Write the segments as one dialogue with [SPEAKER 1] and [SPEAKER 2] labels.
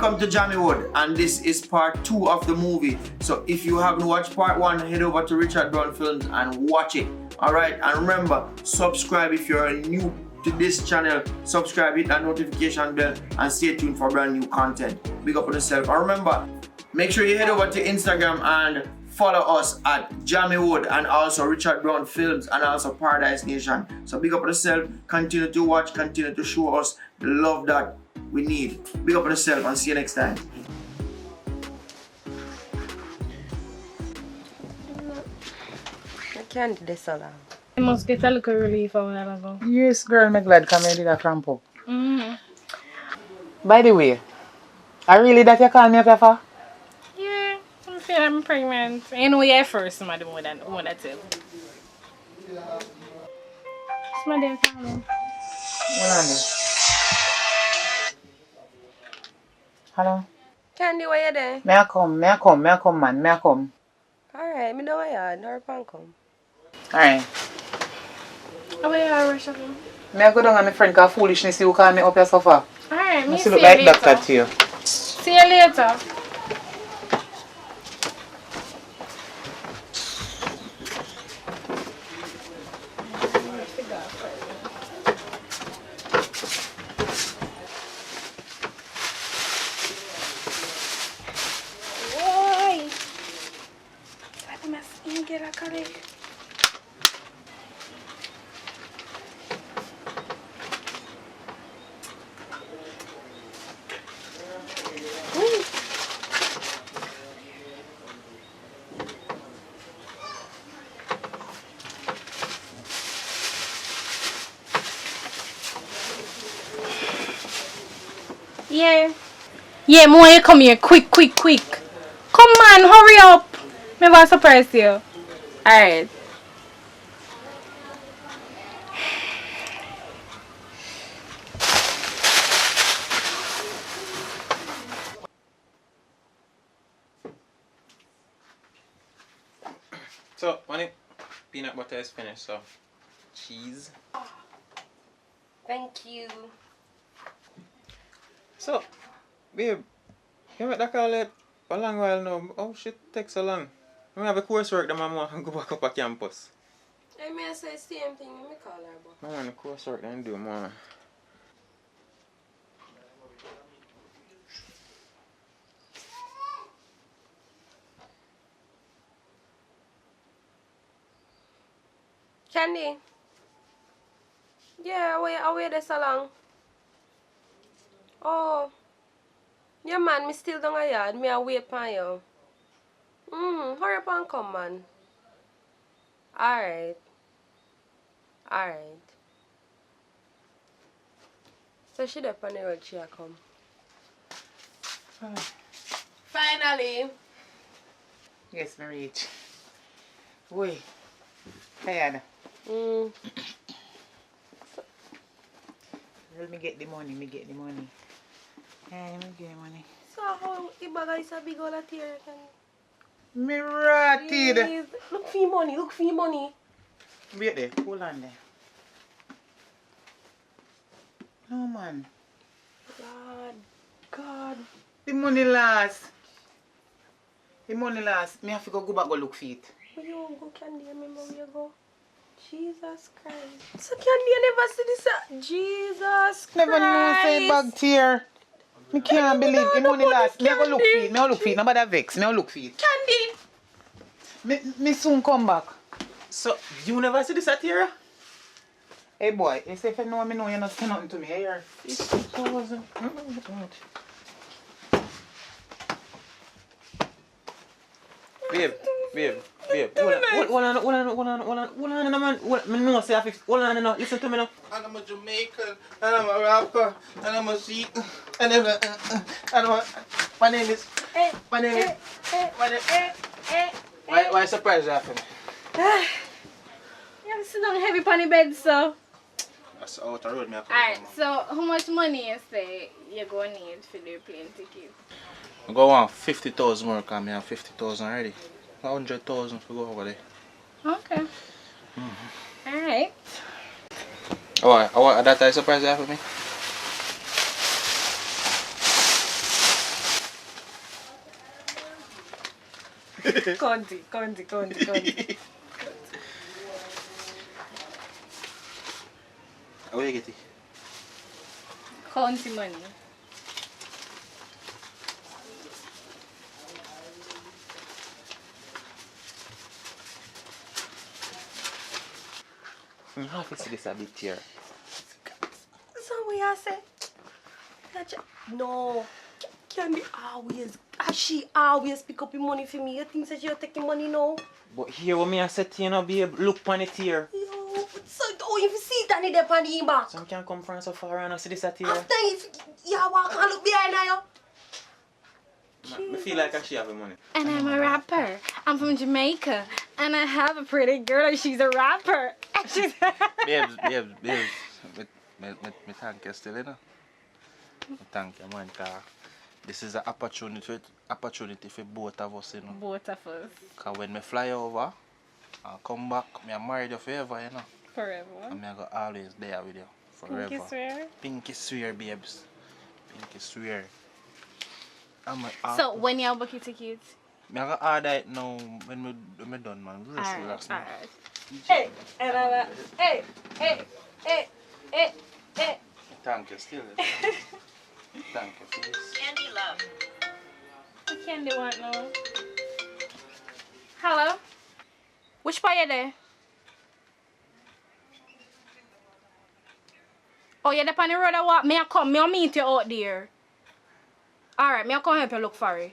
[SPEAKER 1] Welcome to JAMMIWOOD, and this is part 2 of the movie. So if you haven't watched part 1, head over to Richard Brown Films and watch it. Alright, and remember, subscribe if you're new to this channel. Subscribe, hit that notification bell, and stay tuned for brand new content. Big up on yourself. And remember, make sure you head over to Instagram and follow us at JAMMIWOOD and also Richard Brown Films and also Paradise Nation. So big up on yourself, continue to watch, continue to show us the love that we need. Big up on yourself and see you next time.
[SPEAKER 2] I can't do this so long.
[SPEAKER 3] I must get a little relief a while ago.
[SPEAKER 4] Yes, girl, I'm glad come here did a cramp up. By the way, are really that you call me up for?
[SPEAKER 3] Yeah, I feel I'm pregnant. I know you're first, somebody more than tell. Somebody call me.
[SPEAKER 4] Hold on there. Hello?
[SPEAKER 2] Candy, where you there?
[SPEAKER 4] May I come, man, may I come.
[SPEAKER 2] Alright, me don't yard, nor pan come.
[SPEAKER 4] Alright.
[SPEAKER 3] How are you, Russia?
[SPEAKER 4] May I go down and my friend call foolishness you call me up your sofa?
[SPEAKER 3] Alright, me
[SPEAKER 4] I
[SPEAKER 3] see
[SPEAKER 4] see
[SPEAKER 3] you
[SPEAKER 4] look like
[SPEAKER 3] later.
[SPEAKER 4] doctor to you.
[SPEAKER 3] See you later. Why? Let me see you get a colleague. Yeah. Yeah, more you come here quick. Come on, hurry up. Me want to surprise you. Alright.
[SPEAKER 5] So, money, peanut butter is finished, so cheese.
[SPEAKER 2] Thank you.
[SPEAKER 5] So, babe, you make that call it a long while now. Oh shit, takes so long. I have a coursework that my mom can go back up at campus.
[SPEAKER 2] I may say the same thing when me call her, but...
[SPEAKER 5] I want the coursework then do more.
[SPEAKER 2] Candy? Yeah, I wait this so long. Oh. Yeah, man, me still down a yard. Me a wait for you. Hurry up and come, man. Alright. So she up on the road, she a come. Finally.
[SPEAKER 4] Yes, me reach. Wait. Tired. Let me get the money, Hey, me get the money.
[SPEAKER 2] So how the bag is a big old tear?
[SPEAKER 4] Me rotted.
[SPEAKER 2] Please. Look for your money.
[SPEAKER 4] Wait there, hold on there. No, man.
[SPEAKER 2] God.
[SPEAKER 4] The money last. Me have to go back go look for it.
[SPEAKER 2] Where you want go, Candy? Remember where you go? Jesus Christ. So Candy, you never see this? Jesus Christ.
[SPEAKER 4] Never know say bag tear. Me can't believe the money last. Me go look for it. Nobody vex. Me look for it.
[SPEAKER 2] Candy.
[SPEAKER 4] Me soon come back.
[SPEAKER 5] So, you never see this at here?
[SPEAKER 4] Hey boy, you say if you know me know you're not saying nothing to me. Here.
[SPEAKER 5] Babe. Hold on, man. Me know say I fix. Hold on, no. Listen to me now.
[SPEAKER 6] And I'm a Jamaican, and I'm a rapper, and I'm a Sikh, and my name is. Why surprise you happen?
[SPEAKER 3] You sit down heavy on the bed, so.
[SPEAKER 6] That's out the road, me.
[SPEAKER 3] Alright, so how much money you say you're going to need for the plane ticket?
[SPEAKER 6] I go on 50,000 more, because I have 50,000 already. 100,000 to go over there.
[SPEAKER 3] Okay. Alright.
[SPEAKER 6] Oh, that is surprise you have for me?
[SPEAKER 2] Conti.
[SPEAKER 6] Where you get it?
[SPEAKER 3] County money.
[SPEAKER 6] You have to see this a bit here.
[SPEAKER 2] So what you say? No. Candy always, she always pick up your money for me. You think that you're taking money now?
[SPEAKER 5] But here what me I said to you, babe, look on it here.
[SPEAKER 2] Yo, so if you see it and it's on the back.
[SPEAKER 5] Some can come from so far and I see this at here.
[SPEAKER 2] After if you walk and look behind you.
[SPEAKER 5] I feel like I should have the money.
[SPEAKER 3] And I'm a rapper. I'm from Jamaica. And I have a pretty girl and she's a rapper. And she's
[SPEAKER 6] Babes. Me thank you still, you know. Me thank you, man, cause this is an opportunity for both of us, you know.
[SPEAKER 3] both of us.
[SPEAKER 6] Cause when me fly over and come back, me I marry you forever, you know.
[SPEAKER 3] Forever.
[SPEAKER 6] And me I go always there with you. Forever.
[SPEAKER 3] Pinky swear.
[SPEAKER 6] Pinky swear, babes. Pinky swear.
[SPEAKER 3] So when you book your tickets?
[SPEAKER 6] Me I go order it now when me done, man. Just relax, man.
[SPEAKER 3] Alright.
[SPEAKER 2] Hey, and I'm like, hey.
[SPEAKER 6] Thank you still. Thank you, please.
[SPEAKER 3] What can they want now? Hello? Which part you there? Oh, you're there on the road or what? May I come? May I meet you out there? Alright, may I come help you look for it?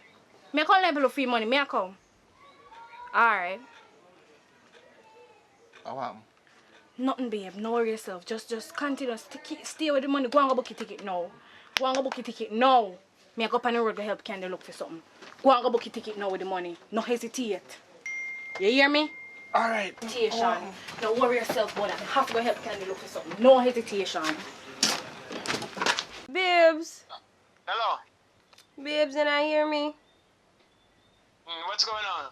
[SPEAKER 3] May I come help you look for your money? May I come? Alright.
[SPEAKER 6] What?
[SPEAKER 3] Nothing, babe. No worry yourself. Just continue. Stay with the money. Go and go book your ticket now. Go and go book your ticket now. Me I go up on the road to help Candy look for something. Go and go book your ticket now with the money. No hesitate. You hear me?
[SPEAKER 6] Alright.
[SPEAKER 3] Hesitation. Don't worry yourself about that. I have to go help Candy look for something. No hesitation.
[SPEAKER 2] Babes.
[SPEAKER 7] Hello.
[SPEAKER 2] Babes, and I hear me.
[SPEAKER 7] What's going on?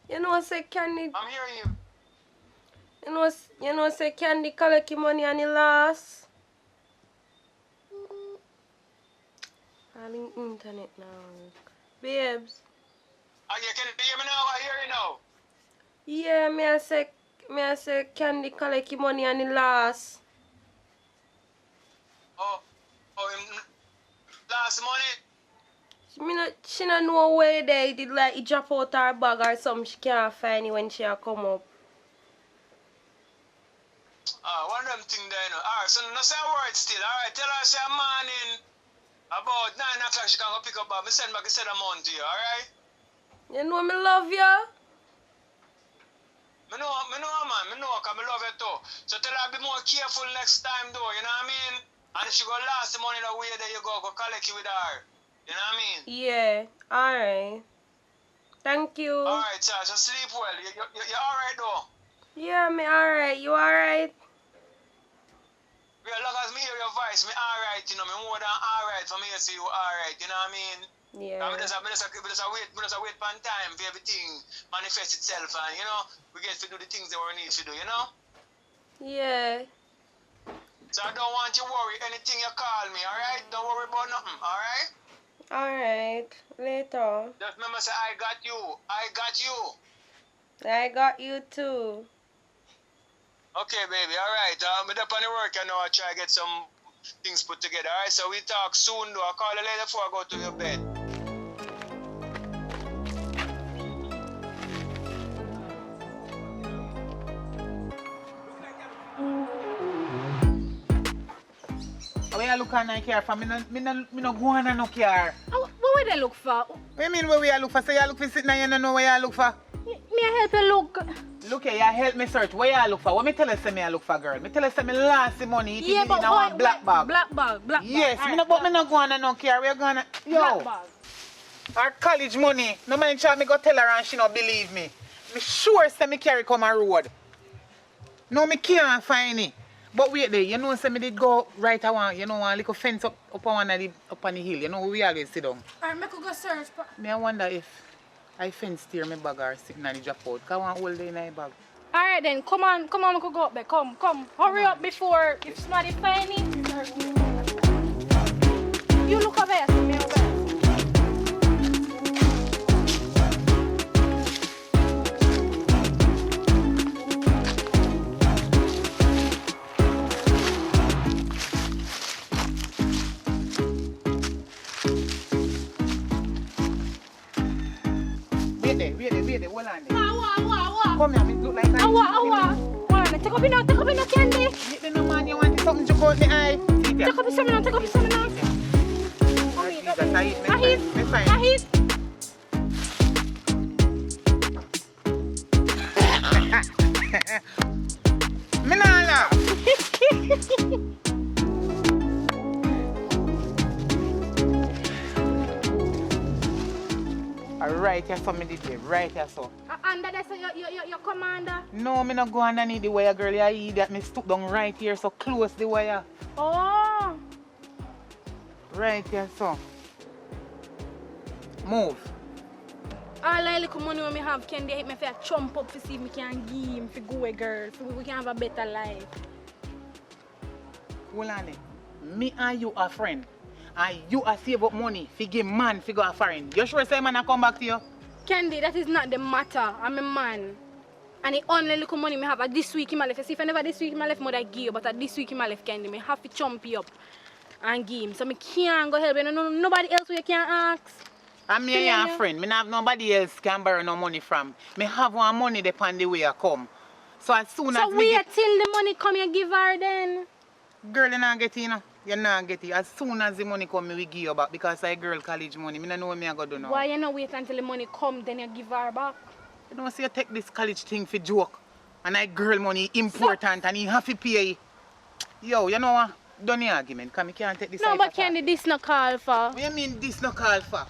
[SPEAKER 2] You know, say Candy.
[SPEAKER 7] I'm hearing you.
[SPEAKER 2] You know, say Candy collect your money and the loss. I'm in internet now. Babes.
[SPEAKER 7] Yeah, can you hear me now? I hear you now.
[SPEAKER 2] Yeah, me I say Candy collect your money and the loss.
[SPEAKER 7] Last money?
[SPEAKER 2] She not know where they did like it drop out her bag or something. She can't find it when she a come up.
[SPEAKER 7] One of them thing there, you know. Alright, so no say a word still. Alright, tell her say morning about 9 o'clock she can go pick up bag. Me send back a set amount to you, alright?
[SPEAKER 2] You know me love you.
[SPEAKER 7] Me know man, me know cause me love you too. So tell her be more careful next time though, you know what I mean? And if she go last the money the way there you go collect it with her. You know what I mean?
[SPEAKER 2] Yeah, alright. Thank you.
[SPEAKER 7] Alright, sir, so sleep well. You alright though?
[SPEAKER 2] Yeah, me alright. You alright?
[SPEAKER 7] Yeah, as long as me hear your voice, me alright, you know, me more than alright for me to see you alright, you know what I mean?
[SPEAKER 2] Yeah.
[SPEAKER 7] And we just wait for time for everything manifest itself and, you know, we get to do the things that we need to do, you know?
[SPEAKER 2] Yeah.
[SPEAKER 7] So I don't want you to worry anything you call me, alright? Don't worry about nothing, alright?
[SPEAKER 2] Alright. Later.
[SPEAKER 7] Just remember say I got you. I got you.
[SPEAKER 2] I got you too.
[SPEAKER 7] Okay, baby, alright. I'm up on the work and now I try to get some things put together, alright? So we talk soon though. I'll call you later before I go to your bed.
[SPEAKER 4] Where you look on I care for? Me no go on and no care.
[SPEAKER 3] What would they look for?
[SPEAKER 4] What you mean where we are look for? So you look for sitting and you don't know where you look for?
[SPEAKER 3] Me I help you look.
[SPEAKER 4] Look here, you help me search. Where you look for? What me tell you say me I look for, girl? Me tell you say me lost the money. It is in a black bag.
[SPEAKER 3] Black bag.
[SPEAKER 4] Yes,
[SPEAKER 3] Alright,
[SPEAKER 4] but me no go on and no care. We're gonna
[SPEAKER 3] Black bag.
[SPEAKER 4] our college money. No mind try me go tell her and she no believe me. Me sure say me carry come a road. No, me can't find it. But wait there, you know say me did go right around, you know, one little fence up on one of the up on the hill. You know we always sit down.
[SPEAKER 3] Alright, me could go search.
[SPEAKER 4] Me I wonder if I fence steer my bag or sitting on the drop out. Cause I want hold in my bag.
[SPEAKER 3] Alright then, come on, we could go up there. Come. Hurry up before if somebody find it. You look over here, me over here.
[SPEAKER 4] Come here, me look like I...
[SPEAKER 3] Awa. Hold on, take up your now, Candy.
[SPEAKER 4] You know, man, you want something to go in the eye.
[SPEAKER 3] Take up your salmon now. I hit.
[SPEAKER 4] Me nah laugh. Right here, so me did it. Right here, so.
[SPEAKER 3] Under there, so your commander?
[SPEAKER 4] No, me not go underneath the wire, girl. You idiot. Me stoop down right here, so close the wire.
[SPEAKER 3] Oh.
[SPEAKER 4] Right here, so. Move.
[SPEAKER 3] All the little money when me have, can they hit me for a chump up to see if me can give him for go away, girl, so we can have a better life.
[SPEAKER 4] Hold on there. Me and you are friend. And you are save up money for give man for go a foreign. You sure say man I come back to you?
[SPEAKER 3] Candy, that is not the matter. I'm a man. And the only little money me have at this week in my life. See, if I never this week in my life, mother give you, but at this week in my life, Candy, me have to chump you up and give him. So me can't go help you. No, nobody else we can ask.
[SPEAKER 4] I'm me and your friend. Me not have nobody else can borrow no money from. Me have one money depend the way I come. So as soon as
[SPEAKER 3] so
[SPEAKER 4] me
[SPEAKER 3] wait till the money come, you give her then.
[SPEAKER 4] Girl, you not get it, you know. You not get it. As soon as the money come, me will give you back because I girl college money. Me don't know what me I go do now.
[SPEAKER 3] Why you not wait until the money come, then you give her back?
[SPEAKER 4] You know, see you take this college thing for joke. And I girl money important and you have to pay. Yo, you know what? Don't you argument, because I can't take this.
[SPEAKER 3] No, but Candy, this no call for.
[SPEAKER 4] What you mean this no call for?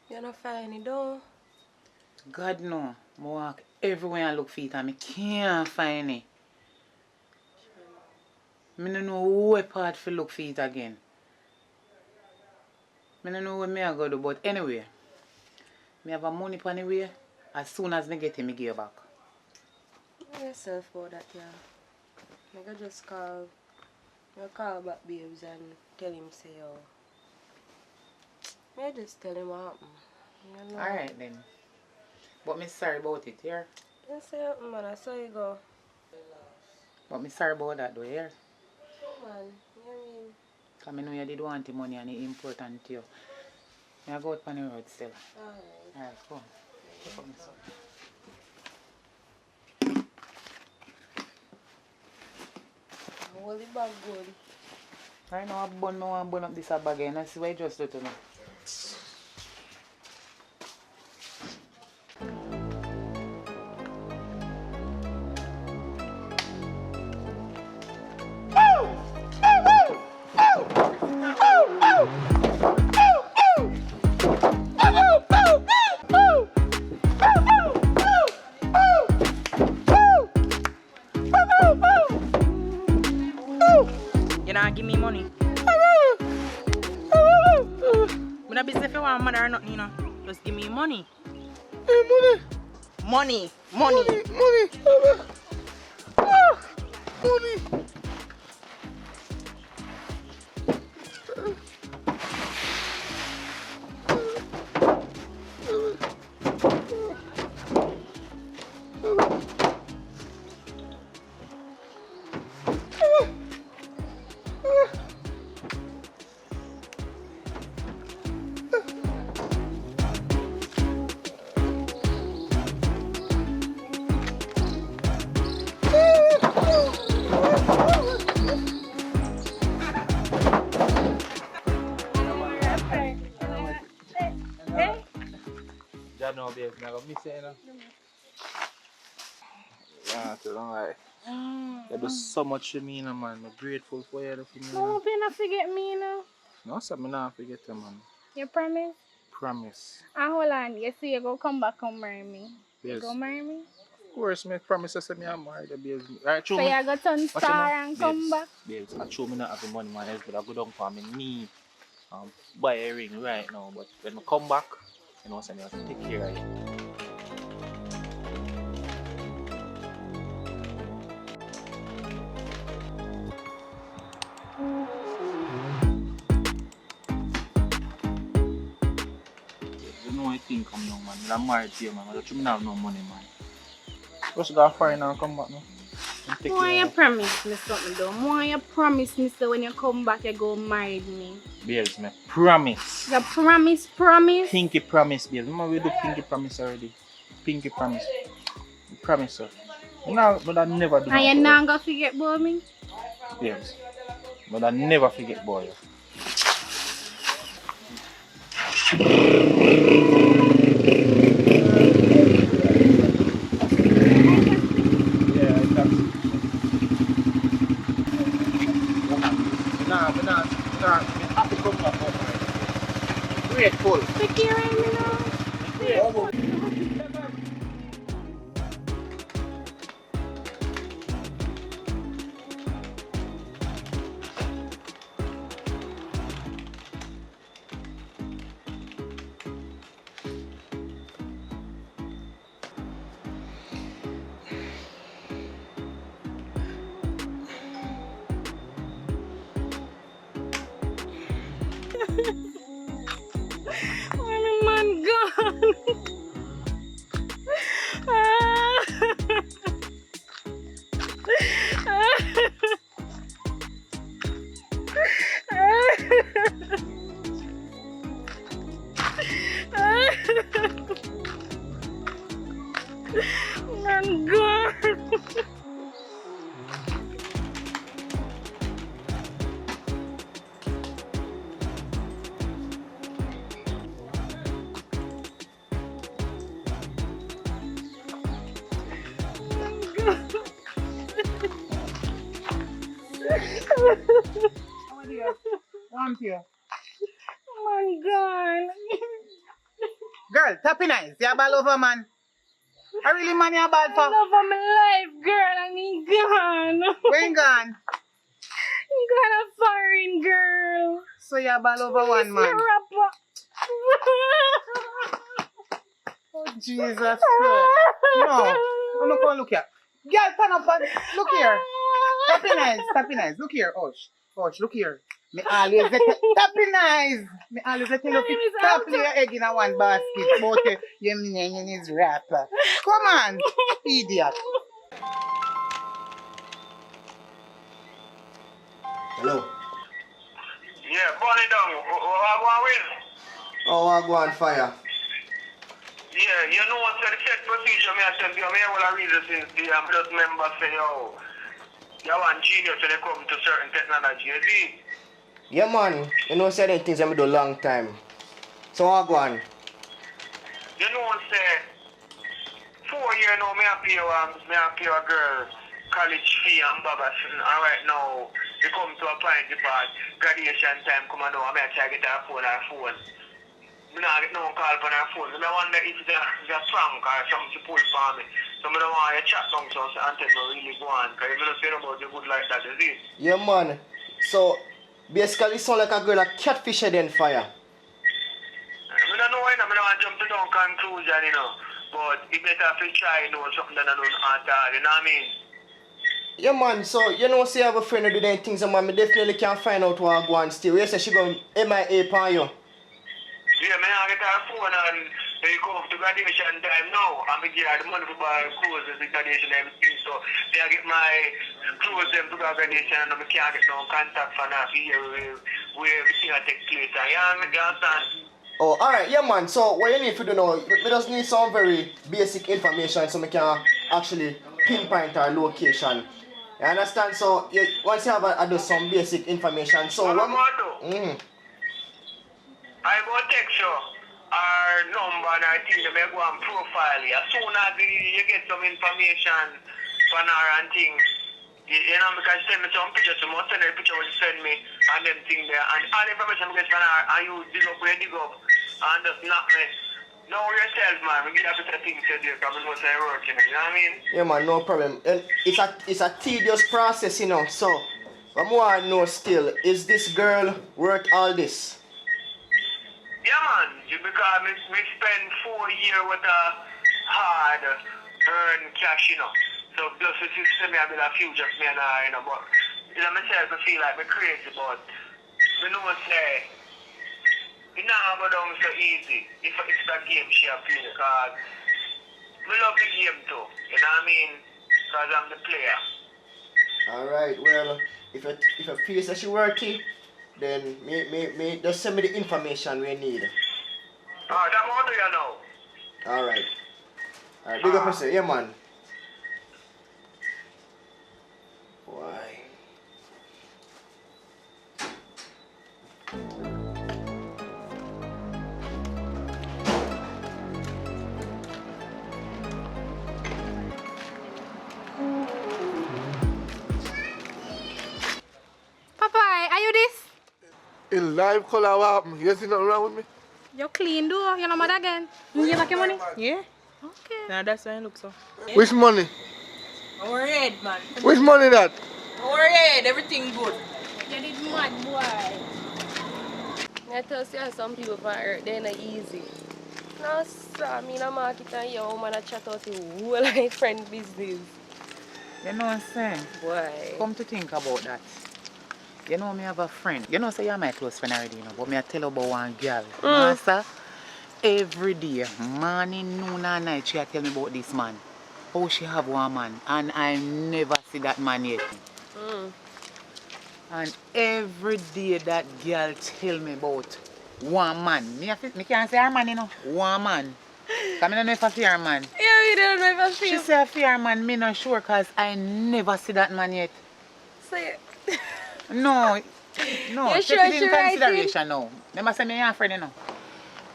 [SPEAKER 2] You not find it though?
[SPEAKER 4] God no. I walk everywhere and look for it and I can't find it. I don't know what part to look for it again. I don't know what I go do, but anyway, I have a money on the way. As soon as I get it, I give it back.
[SPEAKER 2] Yourself about that, yeah. I can just call back babes and tell him say yo. I just tell him what happened. You know?
[SPEAKER 4] Alright then. But I'm sorry about it, here.
[SPEAKER 2] You say something, man. I saw you go.
[SPEAKER 4] But I'm sorry about that, though, here.
[SPEAKER 2] Man, you mean?
[SPEAKER 4] Because I know you did want the money and it's important to you. I go out on the road still. Alright, come on. Pick up my son.
[SPEAKER 2] Hold the bag good.
[SPEAKER 4] Right now, I want to burn up this bag and I see what you just do to me.
[SPEAKER 8] You not give me money. I'm not busy if you want mother or nothing, you know. Just give me money. Money. Money.
[SPEAKER 6] No, babe, I'm gonna miss it, you know. Yeah, so don't lie. You do so much for me, you know, man. I'm grateful for you.
[SPEAKER 3] No, you not forget me, you know.
[SPEAKER 6] No, sir, I'm not forget you, man.
[SPEAKER 3] You promise?
[SPEAKER 6] Promise.
[SPEAKER 3] And hold on, you see you go come back and marry me.
[SPEAKER 6] Yes.
[SPEAKER 3] You go marry me?
[SPEAKER 6] Of course, me promise I said me I'm married, babes. Right,
[SPEAKER 3] So you go turn star and come back?
[SPEAKER 6] Babes, I show me not have the money, man, but I go down for me knee. Buy a ring right now, but when I come back, you know, so I have to take care of you. You know I think I'm young, man. I'm married to you, man. I don't have no money, man. Just go find and come back now. Take
[SPEAKER 3] Why
[SPEAKER 6] care
[SPEAKER 3] you
[SPEAKER 6] of
[SPEAKER 3] promise me something though? Why you promise me so when you come back you go marry me?
[SPEAKER 6] Babes, me promise.
[SPEAKER 3] You promise?
[SPEAKER 6] Pinky promise, babes. Remember we do pinky promise already. Pinky promise. Promise her. No, but I never do
[SPEAKER 3] And you
[SPEAKER 6] that.
[SPEAKER 3] not gonna forget about me?
[SPEAKER 6] Babes. But I never forget boy. Yeah, that's
[SPEAKER 1] Nah, I'm happy come back home. Grateful.
[SPEAKER 3] Take care of me now. Where my man gone? Man gone.
[SPEAKER 4] One here.
[SPEAKER 3] Man gone.
[SPEAKER 4] Girl, tapping eyes. You're ball over, man. I really man you're bad
[SPEAKER 3] I
[SPEAKER 4] for.
[SPEAKER 3] love of my life, girl, and he gone.
[SPEAKER 4] When gone?
[SPEAKER 3] He got a foreign girl.
[SPEAKER 4] So you're ball over one, man.
[SPEAKER 3] Rapper.
[SPEAKER 4] Oh, Jesus Christ. No. I'm not going to look here. Girl, turn up and look here. Tapping eyes. Look here. Ouch, look here. Me always let tapping eyes. Me always let you look
[SPEAKER 3] name is
[SPEAKER 4] at tap
[SPEAKER 3] Alto.
[SPEAKER 4] your egg in a one basket. But your name is rapper. Come on, idiot.
[SPEAKER 1] Hello.
[SPEAKER 7] Yeah, burn it down. What I will?
[SPEAKER 1] Oh, I go on fire.
[SPEAKER 7] Yeah, you know what's the set procedure me I tell you, me will read it since the just member say, yo, you want genius when they come to certain technology, you see?
[SPEAKER 1] Yeah, man. You know, certain things I do long time. So I go on.
[SPEAKER 7] You know what say, 4 years now, me pay a girl college fee and babas, and right now, they come to a point about graduation time, come on now, I try to get her phone. I don't get no call on her phone. I wonder if it's a prank or something to pull for me. So I don't want you to chat down to us and tell me really go on. Because you don't say about the good like that, is it?
[SPEAKER 1] Yeah, man. So, basically, it sound like a girl a catfish then fire.
[SPEAKER 7] I don't know why I don't want to jump to no conclusion, you know. But it better if you try to know something that I don't at all, you know what I mean?
[SPEAKER 1] Yeah, man. So, you know, say I have a friend who do them things, and man, me definitely can't find out what I go on still. You say she go MIA upon you.
[SPEAKER 7] Yeah, I get her phone and they come to graduation time now. And I get her the money to buy clothes and the graduation and everything. So they get my clothes them to graduation and I can't get no contact for now here where everything will take place. You understand?
[SPEAKER 1] Oh, alright, yeah, man. So, what you need to do now, we just need some very basic information so we can actually pinpoint our location. You understand? So, once you have do some basic information, so
[SPEAKER 7] what
[SPEAKER 1] what?
[SPEAKER 7] I go text you our number and I think they may go and profile you. As soon as you get some information from her and things, you know, because you send me some pictures, you must send the picture what you send me and them things there. And all the information you get from her and you dig up where you dig up and just knock me. Know yourself, man. We get a better things to do because we know you're working, you know what I mean?
[SPEAKER 1] Yeah, man, no problem. And it's a tedious process, you know. So, what more I know still, is this girl worth all this?
[SPEAKER 7] Yeah, man, because we spend 4 years with a hard earned cash, you know. So just if you see me, I build a future for me and I, you know, but you know, myself, I feel like I'm crazy, but I know what say, it's not go down so easy if it's the game she play, because I love the game too, you know what I mean? Because I'm the player.
[SPEAKER 1] Alright, well, if you feel that she worthy, then me just send me the information we need.
[SPEAKER 7] That one do you know?
[SPEAKER 1] Alright. Alright, big up yourself, yeah man. Why?
[SPEAKER 3] Papa, are you this?
[SPEAKER 9] In live color, what happened? You see nothing wrong with me?
[SPEAKER 3] You clean though, you're not mad again. You give back your money?
[SPEAKER 8] Yeah?
[SPEAKER 3] Okay.
[SPEAKER 8] Nah, that's why I look so.
[SPEAKER 9] Which money?
[SPEAKER 8] Don't worry, man.
[SPEAKER 9] Which money that?
[SPEAKER 8] Don't worry, everything good.
[SPEAKER 3] You did mad boy.
[SPEAKER 2] I tell you some people from earth, they're not easy. No, sir, I'm in a market and your woman a chat out the whole like friend business.
[SPEAKER 4] You know what I'm saying?
[SPEAKER 2] Why?
[SPEAKER 4] Come to think about that. You know me have a friend. You know say you're my close friend already, you know, but me I tell you about one girl. Master, every day, morning, noon and night, she a tell me about this man. How she have one man and I never see that man yet. And every day that girl tell me about one man. Me can't say her man, you know. One man. Because I don't know if I see her man.
[SPEAKER 2] Yeah, we don't know if I see
[SPEAKER 4] She say I fear man, me not sure because I never see that man yet.
[SPEAKER 2] Say
[SPEAKER 4] No,
[SPEAKER 2] You
[SPEAKER 4] take
[SPEAKER 2] sure
[SPEAKER 4] it in
[SPEAKER 2] she right
[SPEAKER 4] consideration now. Remember say me your friend, you know.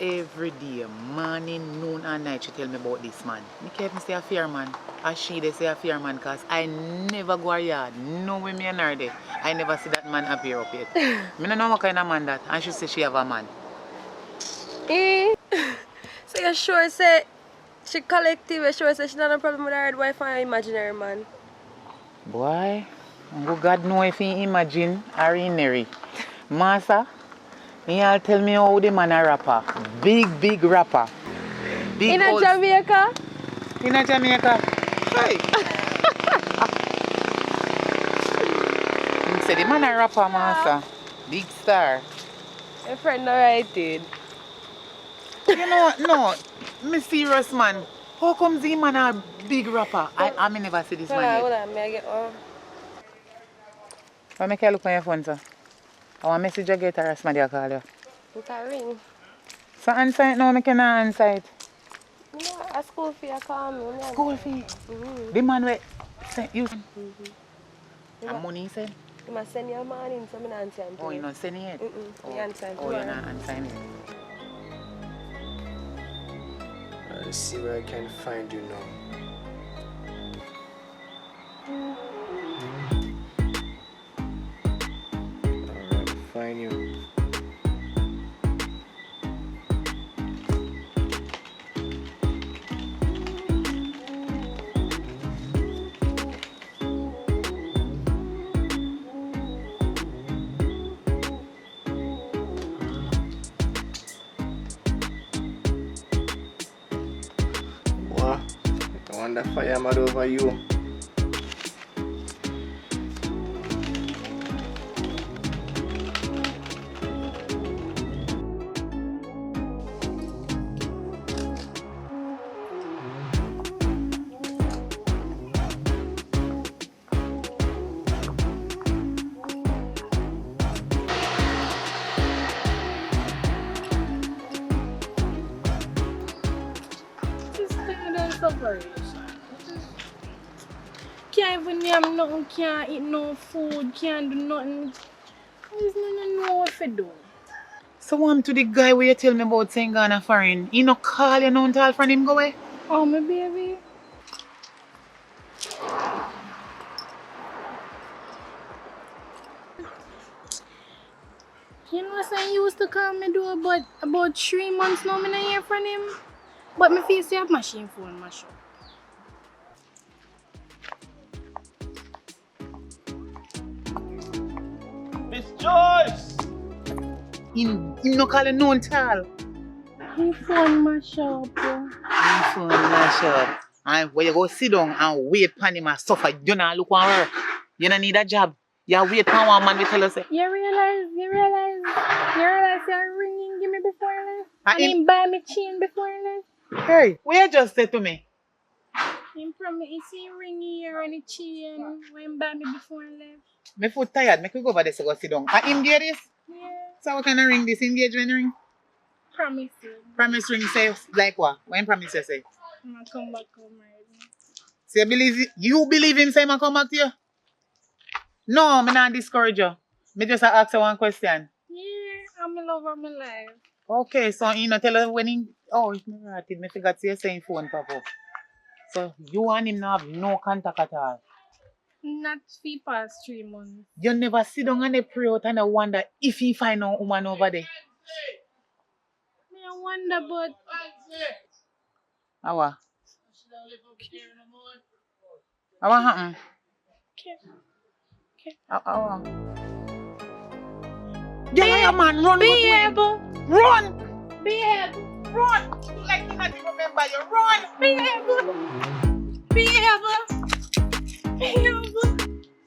[SPEAKER 4] Every day, morning, noon and night, she tell me about this man. Me can't even say a fear man. As she they say a fear man because I never go a yard. No way me and her there. I never see that man appear up yet. Me don't know what kind of man that. And she say she have a man.
[SPEAKER 2] So you sure say she collective, you sure say she not a problem with her wife and her imaginary man?
[SPEAKER 4] Boy, God know if he imagine or he marry. Master, he'll tell me how the man a rapper. Big rapper. Big
[SPEAKER 2] In a
[SPEAKER 4] old-
[SPEAKER 2] Jamaica?
[SPEAKER 4] In a Jamaica. Hey. He said the man a rapper, master. Big star.
[SPEAKER 2] Your friend not right, dude.
[SPEAKER 4] You know, no. Me serious man. How comes the man a big rapper? I may never see this
[SPEAKER 2] Hold
[SPEAKER 4] man
[SPEAKER 2] on,
[SPEAKER 4] yet.
[SPEAKER 2] hold on, may I get one?
[SPEAKER 4] Why make you look on your phone, sir? I want message you get or somebody call you.
[SPEAKER 2] It a ring.
[SPEAKER 4] So answer it now, I cannot answer it.
[SPEAKER 2] You know, a school fee I call me.
[SPEAKER 4] School fee? The man where send you and money he said?
[SPEAKER 2] You must send your money in some answer.
[SPEAKER 4] Oh, you not send it yet?
[SPEAKER 2] You answer him.
[SPEAKER 4] Oh, you're not answering it.
[SPEAKER 1] Let's see where I can find you now. Alright, find you. Wow, I wonder if I am mad over you.
[SPEAKER 3] Can't even name nothing, can't eat no food, can't do nothing. There's nothing know what to do.
[SPEAKER 4] So I'm to the guy where you tell me about saying Ghana foreign. He no call you no until from him go away?
[SPEAKER 3] Oh, my baby. You know what he used to call me do about 3 months now, I don't hear from him. But my face have machine phone mash up.
[SPEAKER 6] Miss Joyce!
[SPEAKER 4] He no call you no until.
[SPEAKER 3] My phone mash up.
[SPEAKER 4] Him phone mash up. And where you go sit down and wait for him and suffer, you not look on work. You don't need a job. You wait for one man we tell us.
[SPEAKER 3] You realize you're ringing give me before I left?
[SPEAKER 4] And
[SPEAKER 3] And him buy me chain before I left?
[SPEAKER 4] Hey, what you just said to me?
[SPEAKER 3] Him promise he see ring here and the chain when buy me before I left.
[SPEAKER 4] My foot tired. Make we go over there to go sit down. And him get this?
[SPEAKER 3] Yeah.
[SPEAKER 4] So what kind of ring this? Engagement ring?
[SPEAKER 3] Promise you.
[SPEAKER 4] Promise ring say like what? When promise you say?
[SPEAKER 3] I'm gonna come back home already.
[SPEAKER 4] So you believe him say him come back to you? No, me not discourage you. Me just ask you one question.
[SPEAKER 3] Yeah, I'm in love of my life.
[SPEAKER 4] Okay, so you know tell her when he it's me right, me forgot to say him phone pop up. So you and him not have no contact at all.
[SPEAKER 3] Not fee past 3 months.
[SPEAKER 4] You never sit down and they pray out and they wonder if he find a woman over there.
[SPEAKER 3] I wonder, but
[SPEAKER 4] How what happened?
[SPEAKER 3] Okay.
[SPEAKER 4] How yeah, man, run.
[SPEAKER 3] Behave.
[SPEAKER 4] Run!
[SPEAKER 3] Behave.
[SPEAKER 4] Run! Like you not even remember you. Run!
[SPEAKER 3] Behave.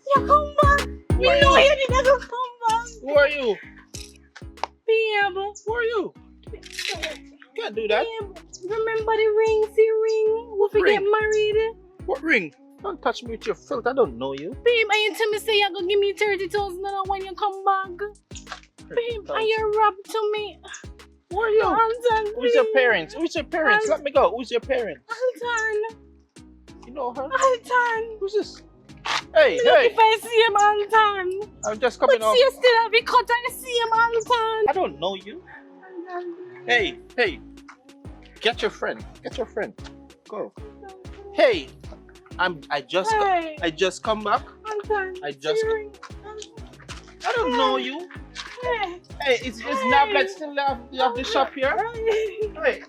[SPEAKER 3] You come back. We know you didn't come back.
[SPEAKER 6] Who are you?
[SPEAKER 3] Behave.
[SPEAKER 6] Who are you? Can't do that.
[SPEAKER 3] Remember the ring? See ring? We
[SPEAKER 6] Ring?
[SPEAKER 3] get married.
[SPEAKER 6] What ring? Don't touch me with your filth. I don't know you.
[SPEAKER 3] Babe, and you tell me say you're gonna give me 30,000 when you come back. Babe, and you robbed to me.
[SPEAKER 6] Who are you?
[SPEAKER 3] Alton,
[SPEAKER 6] Who's your parents? Who's your parents? Let me go. Who's your parents?
[SPEAKER 3] Alton.
[SPEAKER 6] You know her?
[SPEAKER 3] Alton.
[SPEAKER 6] Who's this? Hey,
[SPEAKER 3] Look
[SPEAKER 6] hey!
[SPEAKER 3] if I see him, Alton.
[SPEAKER 6] I'm just coming
[SPEAKER 3] But
[SPEAKER 6] off.
[SPEAKER 3] see you still have it cut and see him, Alton.
[SPEAKER 6] I don't know you. Hey, hey! Get your friend. Get your friend. Go. Hey, I just come back.
[SPEAKER 3] Alton.
[SPEAKER 6] I just.
[SPEAKER 3] see ring.
[SPEAKER 6] I don't know you.
[SPEAKER 3] Hey.
[SPEAKER 6] Hey, is Nablet still have the shop here? Hey,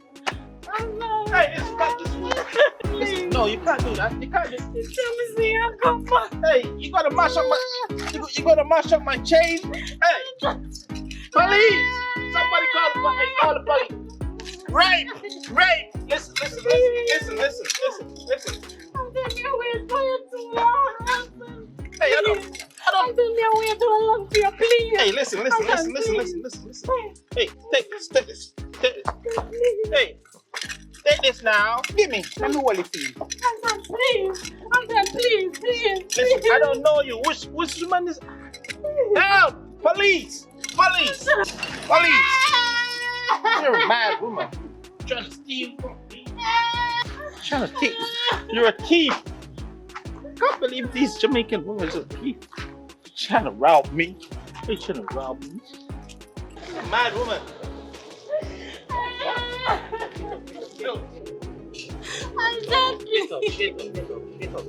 [SPEAKER 3] Alton.
[SPEAKER 6] hey, it's not this one. Listen, no, you can't do that. You can't do.
[SPEAKER 3] Tell me say you come back.
[SPEAKER 6] Hey, you gotta mash up my. You gotta mash up my chain. Hey, police! Somebody call the police. Rape! Listen.
[SPEAKER 3] Alton, you wait for you too long, Alton.
[SPEAKER 6] Hey, I don't.
[SPEAKER 3] Alton, you wait too long for you, please.
[SPEAKER 6] Hey, listen. Hey, take this. Hey, take this now. Give me. Let me hold it for you.
[SPEAKER 3] Alton, please. Alton, please.
[SPEAKER 6] Listen, I don't know you. Which woman is? Help! Police! You're a mad woman. Trying to steal from me. Trying to thief. You're a thief. I can't believe these Jamaican women are thief. Trying to rob me. They trying to rob me. You're a mad woman.
[SPEAKER 3] Alton,
[SPEAKER 6] Get up.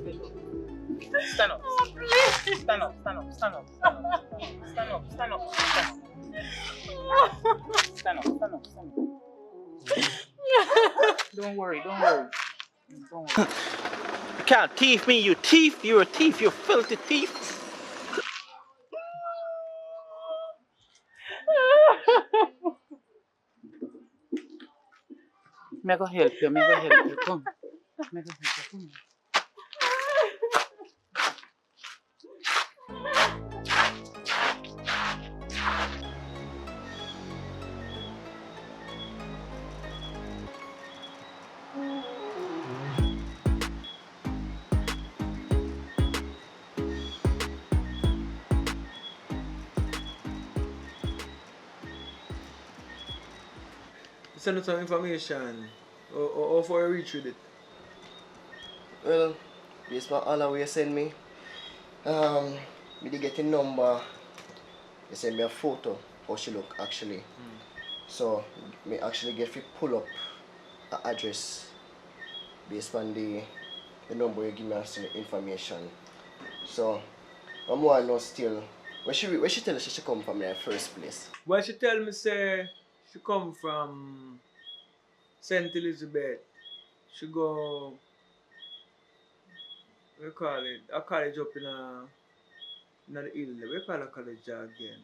[SPEAKER 6] Stand up. Don't worry. You can't thief me, you thief. You're a thief. You're a filthy thief.
[SPEAKER 4] Me go help you. Come.
[SPEAKER 1] Send us some information or for a reach with it.
[SPEAKER 10] Well, based on all the way you send me, me did get a number, you send me a photo, how she look actually. So, me actually get to pull up an address based on the number you give me as the information. So, I'm want to know still, where she tell us she come from in the first place?
[SPEAKER 1] Well, she tell me say she come from St. Elizabeth. She go, we call it, a college up in the hill. We call a college again.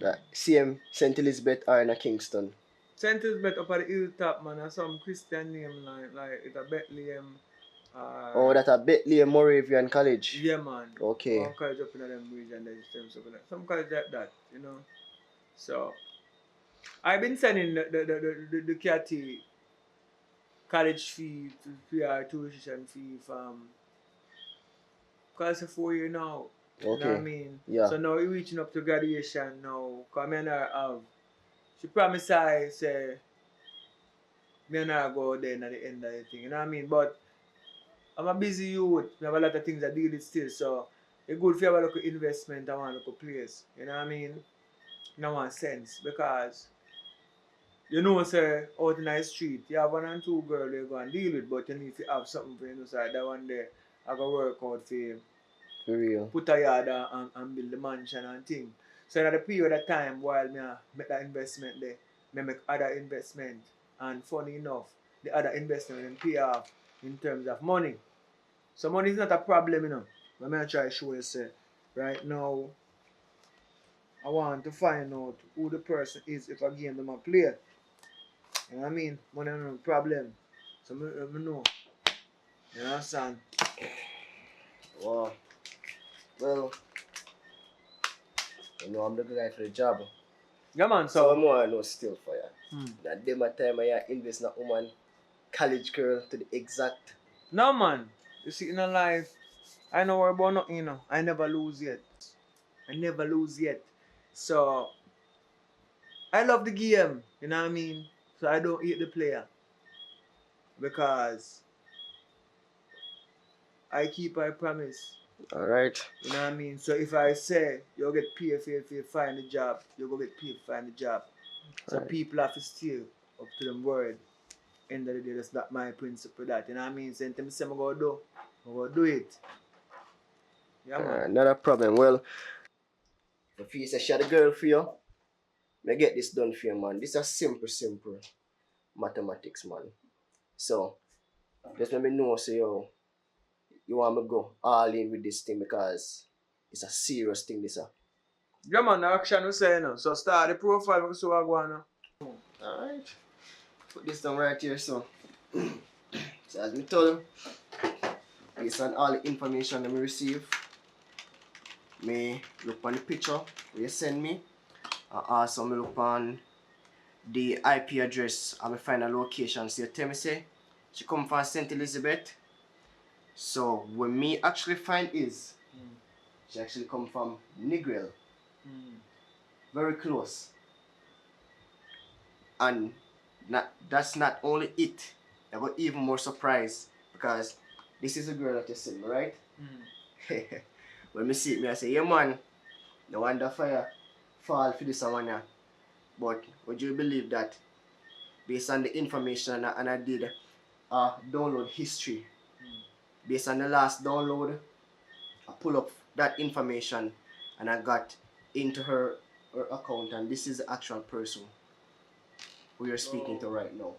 [SPEAKER 10] The same St. Elizabeth or in Kingston?
[SPEAKER 1] St. Elizabeth up at the hilltop, man, and some Christian name like it's a Bethlehem.
[SPEAKER 10] Oh, that's a Bethlehem Moravian College?
[SPEAKER 1] Yeah, man.
[SPEAKER 10] Okay.
[SPEAKER 1] One college up in them region, some college like that, you know. So, I've been sending the Catty college fee to pay our tuition fee from, because it's a 4 year now. You know what I
[SPEAKER 10] Okay.
[SPEAKER 1] mean?
[SPEAKER 10] Yeah.
[SPEAKER 1] So now we're reaching up to graduation now. Because me and her have, she promised I say, me and her go then at the end of the thing. You know what I mean? But I'm a busy youth. I have a lot of things I deal with still. So it's good if you have a little investment and one little place. You know what I mean? No one sense. Because you know, say, out in the street, you have 1 and 2 girls you go and deal with, but you need to have something for you know, so that one there, I go work out for you.
[SPEAKER 10] For real.
[SPEAKER 1] Put a yard and build the mansion and thing. So at the period of time while me make that investment there, me make other investment. And funny enough, the other investment will pay off in terms of money. So money is not a problem, you know. But me try to show you, say, right now, I want to find out who the person is if I game them a play. You know what I mean? Money is no problem. So me know. You understand?
[SPEAKER 10] Wow. Well, you know I'm the guy for the job.
[SPEAKER 1] Yeah man,
[SPEAKER 10] So
[SPEAKER 1] so
[SPEAKER 10] I'm more I know still for you. That day my time I invest in a woman, college girl to the exact.
[SPEAKER 1] no man. You see in a life, I know worry about nothing, you know. I never lose yet. I never lose yet. So I love the game, you know what I mean? So I don't hate the player. Because I keep my promise.
[SPEAKER 10] Alright.
[SPEAKER 1] You know what I mean? So if I say you'll get paid if you find a job, you'll go get paid to find a job. So
[SPEAKER 10] Right.
[SPEAKER 1] people have to steal up to them word. End of the day, that's not my principle that. You know what I mean? So anything I say I'm gonna do, I'm gonna do it. Yeah man.
[SPEAKER 10] Not a problem. Well, if you say she had a girl for you, me get this done for you, man. This is a simple mathematics, man. So, just let me know, so you want me go all in with this thing because it's a serious thing, this.
[SPEAKER 1] Yeah man, the action we say, you know. So start the profile, we see what I go on now.
[SPEAKER 10] Alright. Put this down right here, so. So as me told you, based on all the information that me receive, me look on the picture where you send me, and also me look on the IP address and me find a location. So you tell me say, she come from St. Elizabeth. So when me actually find is, she actually come from Negril. Very close. And that's not only it. I got even more surprised because this is a girl that you see me, right? When me see it, I say, yeah man, no wonder fire fall for this one. But would you believe that based on the information and I did download history, based on the last download, I pull up that information and I got into her account, and this is the actual person who you're speaking to right now.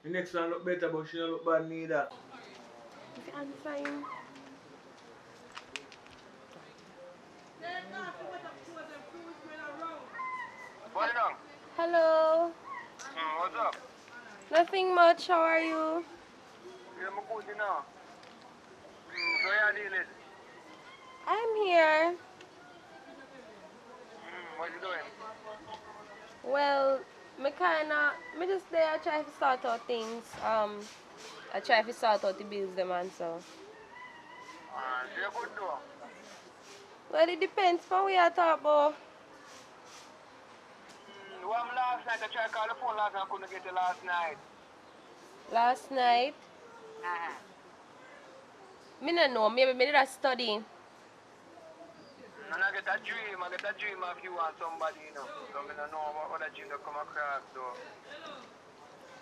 [SPEAKER 1] The next one look better, but she don't look bad neither.
[SPEAKER 2] I'm fine.
[SPEAKER 7] What now?
[SPEAKER 2] Hello.
[SPEAKER 7] What's up?
[SPEAKER 2] Nothing much. How are you?
[SPEAKER 7] Yeah, I'm good, you know. So you dealing?
[SPEAKER 2] I'm here.
[SPEAKER 7] What you doing?
[SPEAKER 2] Well, me just there I try to sort out things. I try to sort out the bills them and so.
[SPEAKER 7] So you good though?
[SPEAKER 2] Well, it depends on what you talk about.
[SPEAKER 7] Well, last night I tried to call the phone last night, I couldn't get it last night.
[SPEAKER 2] Last night, me don't know. Maybe me did a study.
[SPEAKER 7] And I get a dream of you and somebody, you know. So I don't know what that dream that come across though.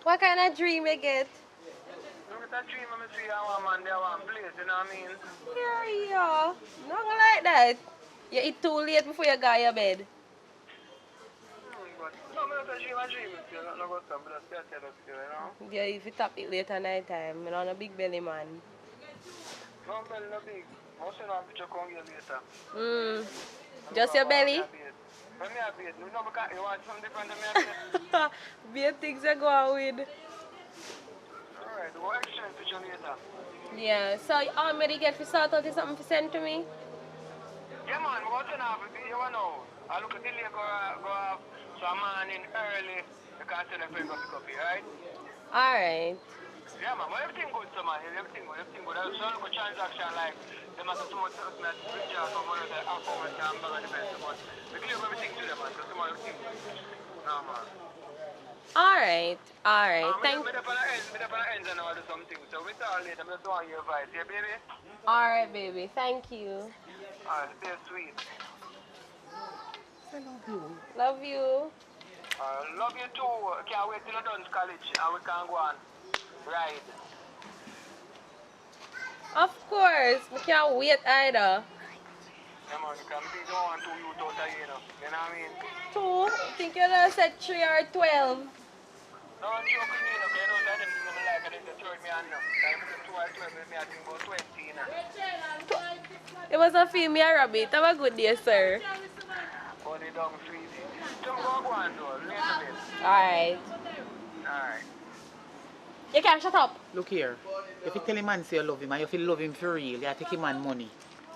[SPEAKER 2] What kind of dream you get?
[SPEAKER 7] I get a dream of me see one man there one place, you know what I mean?
[SPEAKER 2] Yeah. Not like that. You eat too late before you go to your bed.
[SPEAKER 7] But no, I don't dream still, not about something, but I tell us still, you know.
[SPEAKER 2] Yeah, if you tap it later night time, I'm not a big belly man.
[SPEAKER 7] No belly, no big. I'll send a picture come here later.
[SPEAKER 2] Just your belly?
[SPEAKER 7] Let me have it. No, because you want something different than me.
[SPEAKER 2] Be things I go out with.
[SPEAKER 7] Alright, we'll exchange picture later.
[SPEAKER 2] Yeah, so you already get to sort out something to send to me?
[SPEAKER 7] Yeah man, we're going to have it, you know. I look at the go off, so I'm on in early, because I tell them to go pick up here, right?
[SPEAKER 2] Alright.
[SPEAKER 7] Yeah, man, but everything good, so man. Everything good. There's no good transaction like them as so much that reach out from one of the account and back on the best, but we give everything to them, man. So some everything good. No, man.
[SPEAKER 2] Alright. Thank
[SPEAKER 7] Me up on the ends and all do something. So we talk later. I'm just want your advice. Yeah, baby?
[SPEAKER 2] Alright, baby. Thank you.
[SPEAKER 7] Alright, stay sweet.
[SPEAKER 2] Love you.
[SPEAKER 7] Love you too. Can't wait till you're done college and we can go on ride.
[SPEAKER 2] Of course. We can't wait either.
[SPEAKER 7] Yeah, man, because I don't want two youth out of here, you know. You know what I mean?
[SPEAKER 2] 2? You think you done said 3 or 12?
[SPEAKER 7] No, I'm joking, you know, because you know that them things I like, and they throw me on now. Like, if it's 2 or 12, me I think about 20, you know.
[SPEAKER 2] It was a film, yeah, Rabbit. Have a good day, sir.
[SPEAKER 7] Oh, they don't freeze it. Don't go on, though. Later, babe.
[SPEAKER 2] Alright.
[SPEAKER 7] Alright.
[SPEAKER 2] You can't shut up.
[SPEAKER 4] Look here. If you tell a man say you love him and you feel love him for real, you take him man money.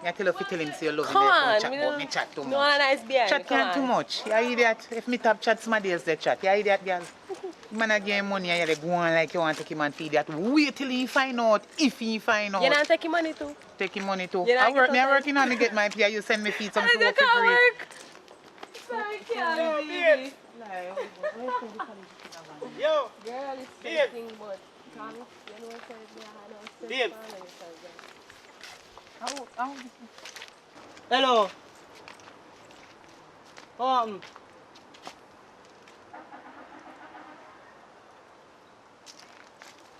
[SPEAKER 4] You tell if you tell him say you love him,
[SPEAKER 2] Come
[SPEAKER 4] therefore
[SPEAKER 2] on.
[SPEAKER 4] chat about me chat too
[SPEAKER 2] No
[SPEAKER 4] much.
[SPEAKER 2] one nice behind.
[SPEAKER 4] Chat can't too much. You idiot. If me tap chat, somebody else they chat. You idiot, girl. Man a give him money and you go on like you want to take him and feed that. Wait till he find out. If he find out.
[SPEAKER 2] You not taking money too?
[SPEAKER 4] Take him money too.
[SPEAKER 2] You not
[SPEAKER 4] I work,
[SPEAKER 2] get
[SPEAKER 4] me I
[SPEAKER 2] something?
[SPEAKER 4] working on to get my pay. You send me feed some food
[SPEAKER 2] I
[SPEAKER 4] for free.
[SPEAKER 2] can't work. Sorry, can't baby.
[SPEAKER 6] Yo,
[SPEAKER 2] Girl, it's
[SPEAKER 6] Babe.
[SPEAKER 2] something, but can't you know say they had
[SPEAKER 6] Babe.
[SPEAKER 2] no
[SPEAKER 6] hello.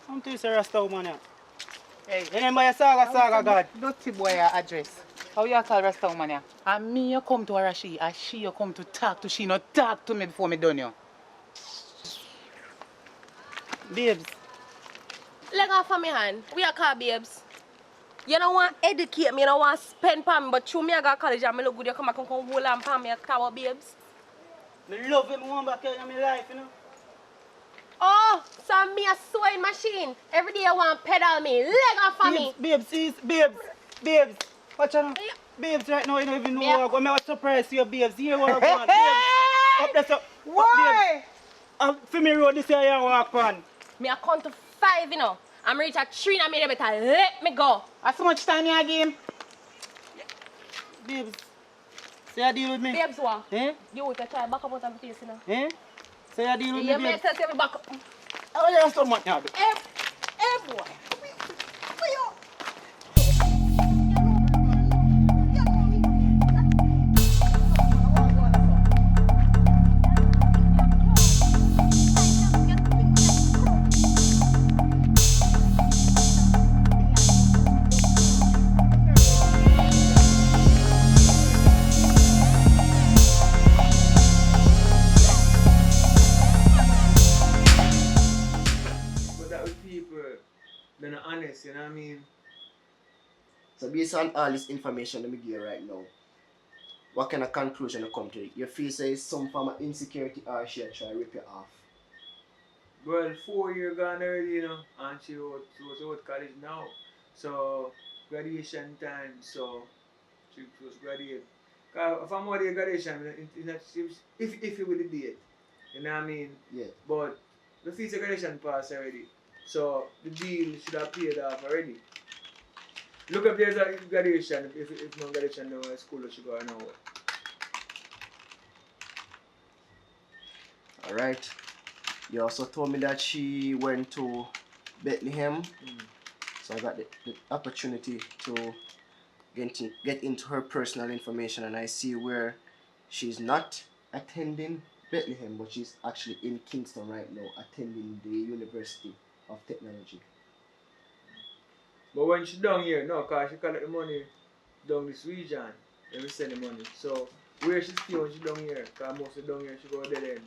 [SPEAKER 6] Come to say Rasta woman here.
[SPEAKER 4] Hey,
[SPEAKER 6] Your name by your saga God.
[SPEAKER 4] dirty boy address. How you call Rasta woman here? And me you come to her and she you come to talk to she not talk to me before me done you.
[SPEAKER 6] Babes,
[SPEAKER 2] Leg off of me hand. We are called babes. You don't want to educate me, you don't want to spend for me, but through me I got college and me look good, you come back and come hold on for me, you talk about babes.
[SPEAKER 6] me love him one back in my life, you know.
[SPEAKER 2] Oh, so me a sewing machine. Every day you want to pedal me. Leg off of me.
[SPEAKER 6] Babes, watch out. Babes, right now you don't even know
[SPEAKER 2] Yeah.
[SPEAKER 6] what I'm going to surprise you, babes. Here what I want, babes. Up there, so.
[SPEAKER 4] Why?
[SPEAKER 6] For me road this area walk on.
[SPEAKER 2] Me a count to 5, you know. I'm reach at 3 and me better let me go.
[SPEAKER 4] How so much time you again?
[SPEAKER 6] Babes, say you deal with me.
[SPEAKER 2] Babes, what?
[SPEAKER 6] Eh?
[SPEAKER 2] You want to try back up out of my face, you know.
[SPEAKER 6] Eh? Say you deal with
[SPEAKER 2] You
[SPEAKER 6] me,
[SPEAKER 2] may
[SPEAKER 6] babes.
[SPEAKER 2] tell me back up.
[SPEAKER 6] Oh, you're so much now, babes.
[SPEAKER 2] Hey, boy.
[SPEAKER 1] But that with people, they're not honest, you know what I mean?
[SPEAKER 10] So based on all this information that we give you right now, what kind of conclusion you come to? You feel say it's some form of insecurity or she try to rip you off?
[SPEAKER 1] Well, 4 years gone already, you know, and she was out college now. So, graduation time, so she was graduate. Cause if I'm out there graduation, it's not, if you would date, you know what I mean?
[SPEAKER 10] Yeah.
[SPEAKER 1] But the fees of graduation passed already. So, the deal should have paid off already. Look up there's a graduation, if no graduation, no school should go now.
[SPEAKER 10] Alright. You also told me that she went to Bethlehem. So I got the opportunity to get into her personal information, and I see where she's not attending Bethlehem, but she's actually in Kingston right now, attending the University of Technology.
[SPEAKER 1] But when she down here, no, cause she collect the money down this region, and we send the money. So where she stay when she down here, cause mostly down here she go there then.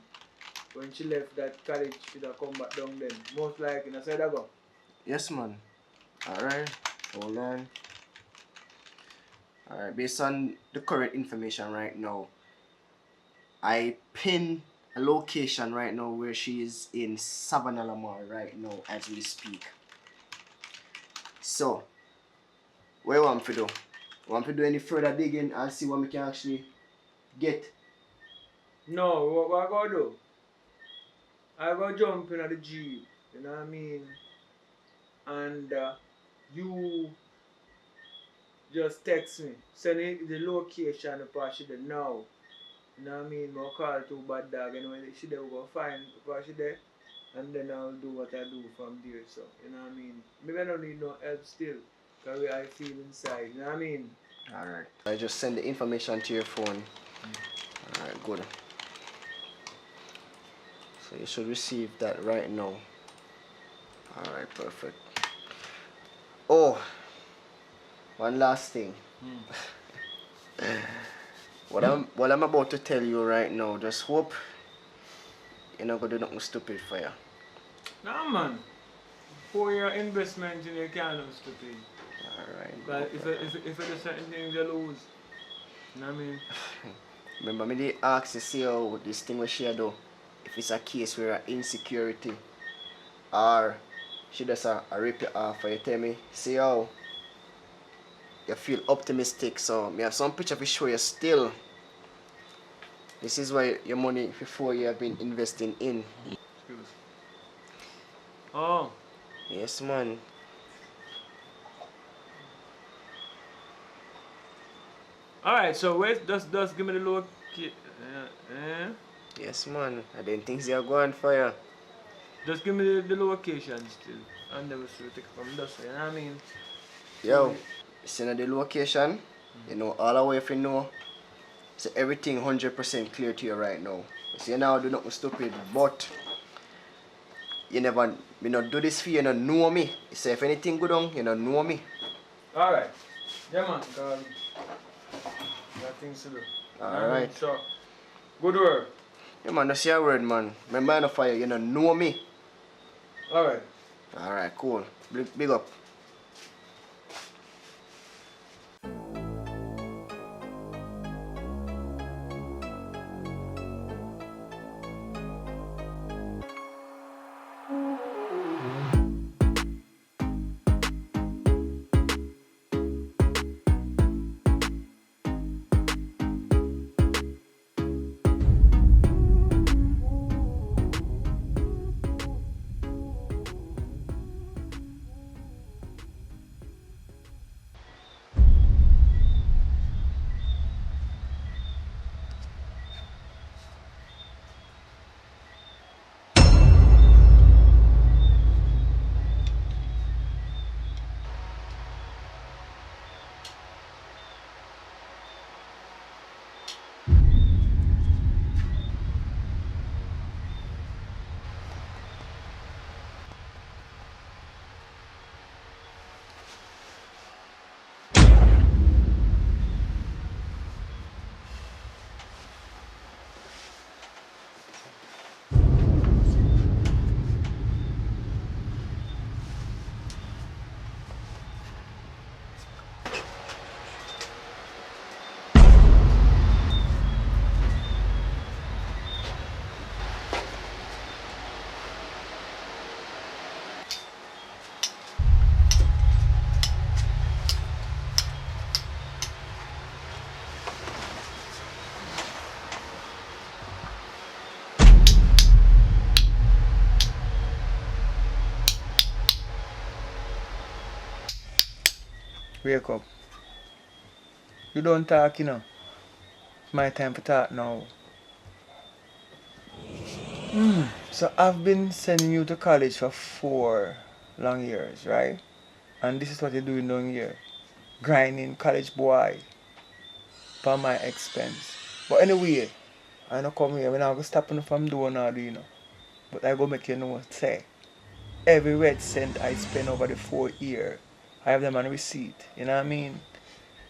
[SPEAKER 1] When she left that college, she would have come back down then. Most likely, in a side go.
[SPEAKER 10] Yes, man. Alright, hold on. Alright, based on the current information right now, I pin a location right now where she is in Savannah Lamar right now as we speak. So, what you want to do? Want to do any further digging and see what we can actually get?
[SPEAKER 1] No, what I go do? I go jump in the Jeep You know what I mean? And you just text me. Send me the location because she there now. You know what I mean? I'll call to bad dog and when she there we go find because she there. And then I'll do what I do from there. So, you know what I mean? Maybe I don't need no help still. Because way I feel inside. You know what I mean?
[SPEAKER 10] Alright. I just send the information to your phone. Alright, good. So you should receive that right now. Alright, perfect. Oh, one last thing. What I'm about to tell you right now, just hope you're not gonna do nothing stupid for you.
[SPEAKER 1] Nah, man. 4-year investment in your can't do stupid.
[SPEAKER 10] Alright.
[SPEAKER 1] Because if it is certain things you lose. You know what I mean?
[SPEAKER 10] Remember me they ask you see how this thing we share do. If it's a case where insecurity or she just a rip you off for you tell me, see how you feel optimistic. So me have some picture to show you still. This is why your money for 4 years have been investing in.
[SPEAKER 1] Excuse. Oh.
[SPEAKER 10] Yes man.
[SPEAKER 1] Alright, so wait, just give me the low key.
[SPEAKER 10] Yes man. I didn't think they are going for you.
[SPEAKER 1] Just give me the location still. And then we'll take it from there. So, you know what I mean?
[SPEAKER 10] Yo, see the location, you know, all the way if you know, so everything 100% clear to you right now. You see now do nothing stupid, but you never, me not do this for you, you don't know me. You say if anything good on, you don't know me.
[SPEAKER 1] Alright. Yeah man, because got things to do.
[SPEAKER 10] Alright.
[SPEAKER 1] So, good work.
[SPEAKER 10] Yeah man, that's your word man. Remember enough for you, you don't know me.
[SPEAKER 1] Alright.
[SPEAKER 10] Alright, cool. Big up.
[SPEAKER 1] Wake up. You don't talk, you know. It's my time to talk now. So I've been sending you to college for 4 long years, right? And this is what you're doing down here. Grinding college boy. For my expense. But anyway, I don't come here. I'm not going to stop you from doing all you know. But I go make you know, say, every red cent I spend over the 4 years, I have them on receipt. You know what I mean?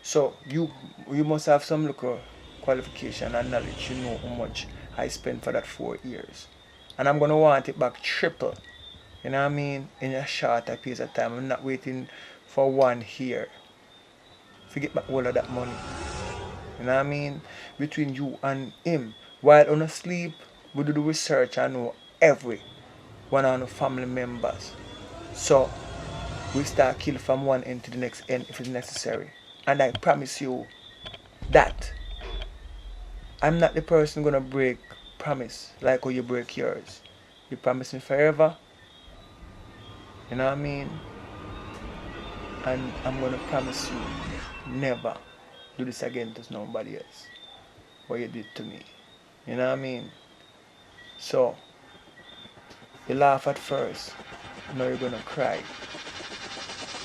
[SPEAKER 1] So you must have some local qualification and knowledge. You know how much I spent for that 4 years. And I'm gonna want it back triple. You know what I mean? In a shorter period of time. I'm not waiting for 1 year. Forget back all of that money. You know what I mean? Between you and him. While on a sleep, we do the research and know every one of the family members. So we start kill from one end to the next end if it's necessary. And I promise you that I'm not the person gonna break promise like how you break yours. You promise me forever,
[SPEAKER 11] You know what I mean? And I'm gonna promise you, never do this again to nobody else. What you did to me. You know what I mean? So, you laugh at first, now you're gonna cry.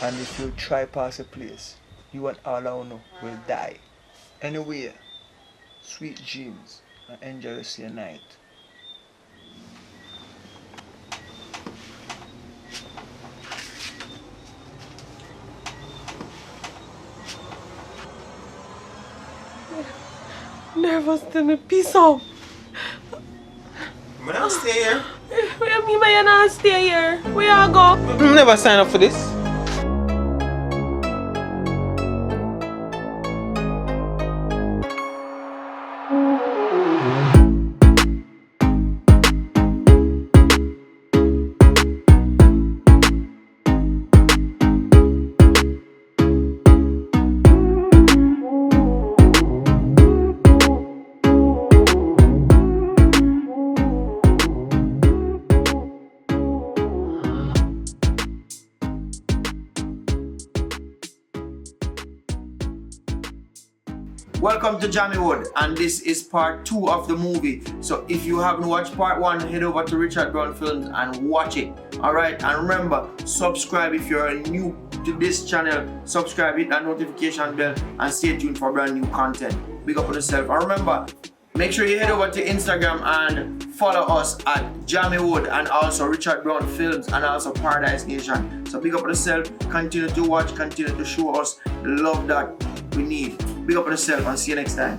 [SPEAKER 11] And if you try pass a place, you and all I know will die. Anyway, sweet dreams and enjoy the rest of your night.
[SPEAKER 2] Nervous to me, peace out.
[SPEAKER 5] I'm not stay here.
[SPEAKER 2] What do you mean by you not stay here? Where you go?
[SPEAKER 5] I never sign up for this.
[SPEAKER 1] Welcome to JAMMIWOOD, and this is part 2 of the movie. So if you haven't watched part 1, head over to Richard Brown Films and watch it. Alright, and remember, subscribe if you're new to this channel. Subscribe, hit that notification bell, and stay tuned for brand new content. Big up on yourself. And remember, make sure you head over to Instagram and follow us at JAMMIWOOD, and also Richard Brown Films, and also Paradise Nation. So big up on yourself, continue to watch, continue to show us the love that we need. Big up on yourself, and see you next time.